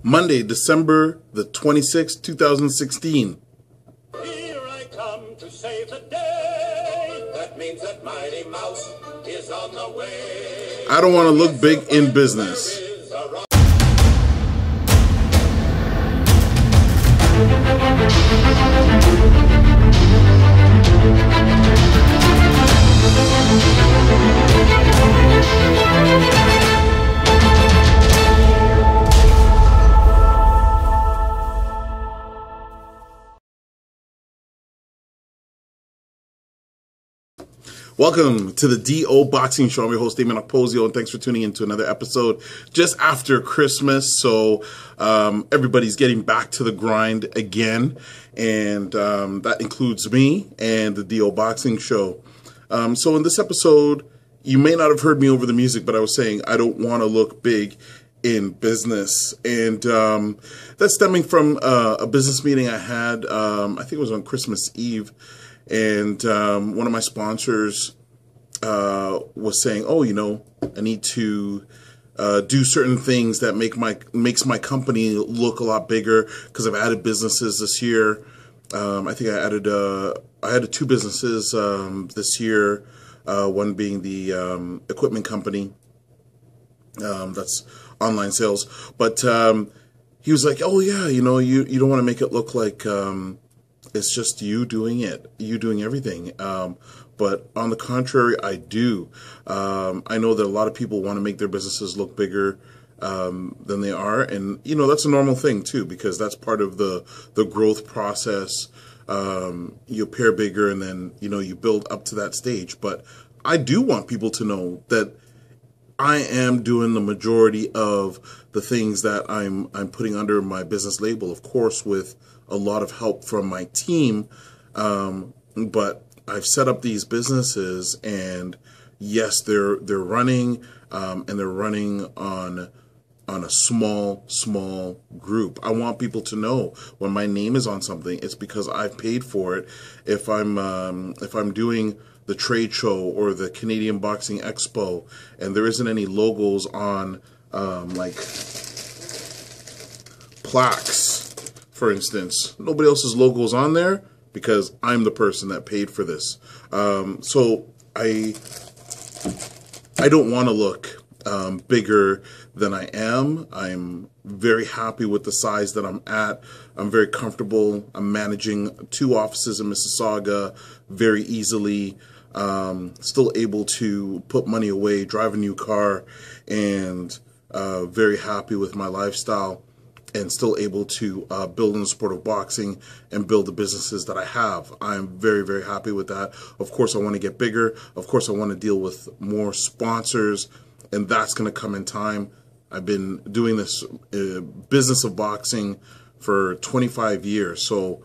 Monday, December the 26th, 2016. Here I come to save the day. That means that Mighty Mouse is on the way. I don't want to look big in business. Welcome to the DO Boxing Show. I'm your host, Dameon Okposio, and thanks for tuning in to another episode just after Christmas. So everybody's getting back to the grind again, and that includes me and the DO Boxing Show. So in this episode, you may not have heard me over the music, but I was saying I don't want to look big in business, and that's stemming from a business meeting I had, I think it was on Christmas Eve. And one of my sponsors was saying, "Oh, you know, I need to do certain things that makes my company look a lot bigger because I've added businesses this year. I think I added two businesses this year. One being the equipment company, that's online sales. But he was like, "Oh yeah, you know, you don't want to make it look like." It's just you doing everything. But on the contrary, I do. I know that a lot of people want to make their businesses look bigger than they are. And, you know, that's a normal thing, too, because that's part of the growth process. You appear bigger and then, you know, you build up to that stage. But I do want people to know that I am doing the majority of the things that I'm putting under my business label, of course, with a lot of help from my team. But I've set up these businesses, and yes, they're running, and they're running on a small group. I want people to know when my name is on something, it's because I've paid for it. If I'm doing the trade show or the Canadian Boxing Expo, and there isn't any logos on, like plaques, for instance, nobody else's logo is on there because I'm the person that paid for this. So I don't want to look bigger than I am. I'm very happy with the size that I'm at. I'm very comfortable. I'm managing 2 offices in Mississauga very easily. Still able to put money away, drive a new car, and very happy with my lifestyle, and still able to build in the sport of boxing and build the businesses that I have. I'm very, very happy with that. Of course, I want to get bigger. Of course, I want to deal with more sponsors, and that's going to come in time. I've been doing this business of boxing for 25 years, so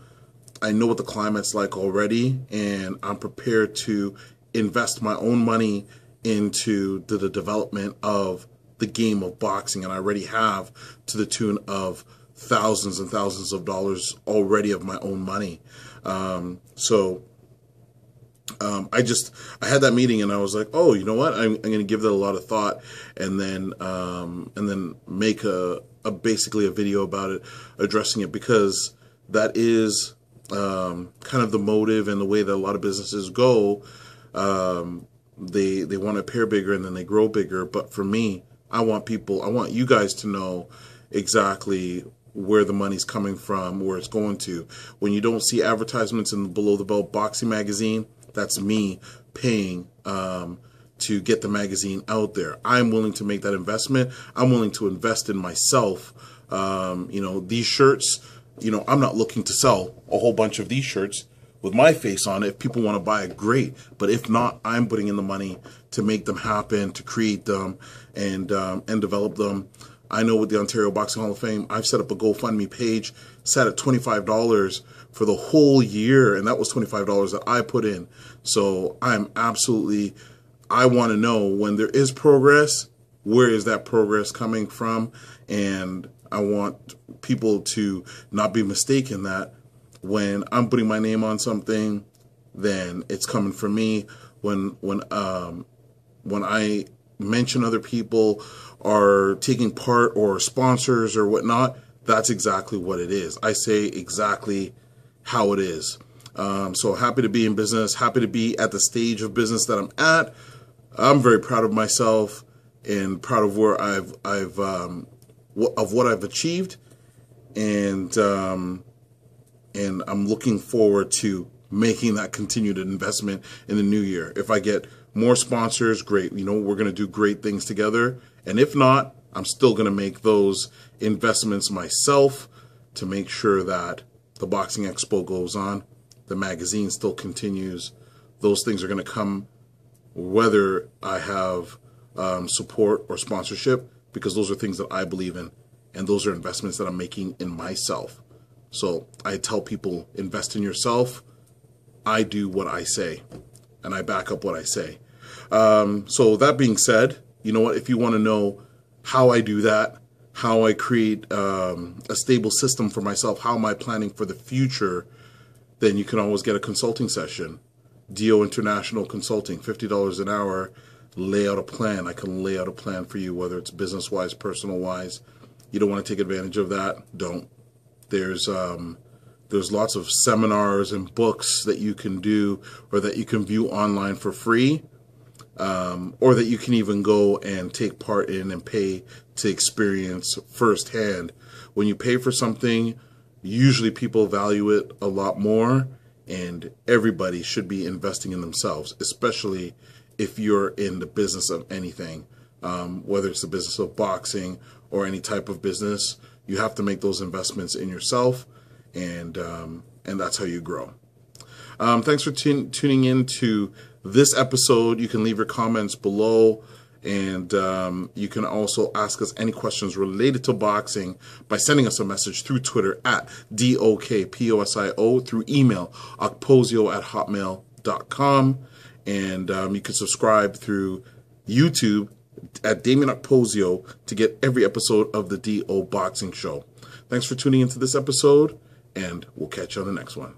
I know what the climate's like already, and I'm prepared to invest my own money into the development of the game of boxing, and I already have, to the tune of thousands and thousands of dollars already of my own money. I had that meeting, and I was like, oh, you know what? I'm going to give that a lot of thought, and then make basically a video about it, addressing it, because that is kind of the motive and the way that a lot of businesses go. They want to appear bigger and then they grow bigger. But for me, I want you guys to know exactly where the money's coming from, where it's going to. When you don't see advertisements in the Below the Belt Boxing magazine, that's me paying to get the magazine out there. I'm willing to make that investment. I'm willing to invest in myself. You know, these shirts, you know, I'm not looking to sell a whole bunch of these shirts with my face on it. If people want to buy it, great. But if not, I'm putting in the money to make them happen, to create them, and develop them. I know with the Ontario Boxing Hall of Fame, I've set up a GoFundMe page, set at $25 for the whole year, and that was $25 that I put in. So I want to know when there is progress, where is that progress coming from? And I want people to not be mistaken that when I'm putting my name on something, then it's coming from me. When I mention other people are taking part or sponsors or whatnot, that's exactly what it is. I say exactly how it is. So happy to be in business, happy to be at the stage of business that I'm at. I'm very proud of myself and proud of where of what I've achieved, and I'm looking forward to making that continued investment in the new year. If I get more sponsors, great. You know, we're going to do great things together. And if not, I'm still going to make those investments myself to make sure that the Boxing Expo goes on, the magazine still continues. Those things are going to come whether I have support or sponsorship, because those are things that I believe in, and those are investments that I'm making in myself. So I tell people, invest in yourself. I do what I say, and I back up what I say. So that being said, you know what? If you want to know how I do that, how I create a stable system for myself, how am I planning for the future, then you can always get a consulting session. DO International Consulting, $50 an hour, lay out a plan. I can lay out a plan for you, whether it's business-wise, personal-wise. You don't want to take advantage of that? Don't. There's lots of seminars and books that you can do, or that you can view online for free, or that you can even go and take part in and pay to experience firsthand. When you pay for something, usually people value it a lot more, and everybody should be investing in themselves, especially if you're in the business of anything, whether it's the business of boxing or any type of business. You have to make those investments in yourself, and that's how you grow. Thanks for tuning in to this episode. You can leave your comments below, and you can also ask us any questions related to boxing by sending us a message through Twitter at DOKPOSIO, through email okposio@hotmail.com, and you can subscribe through YouTube at Dameon Okposio to get every episode of the DO Boxing Show. Thanks for tuning into this episode, and we'll catch you on the next one.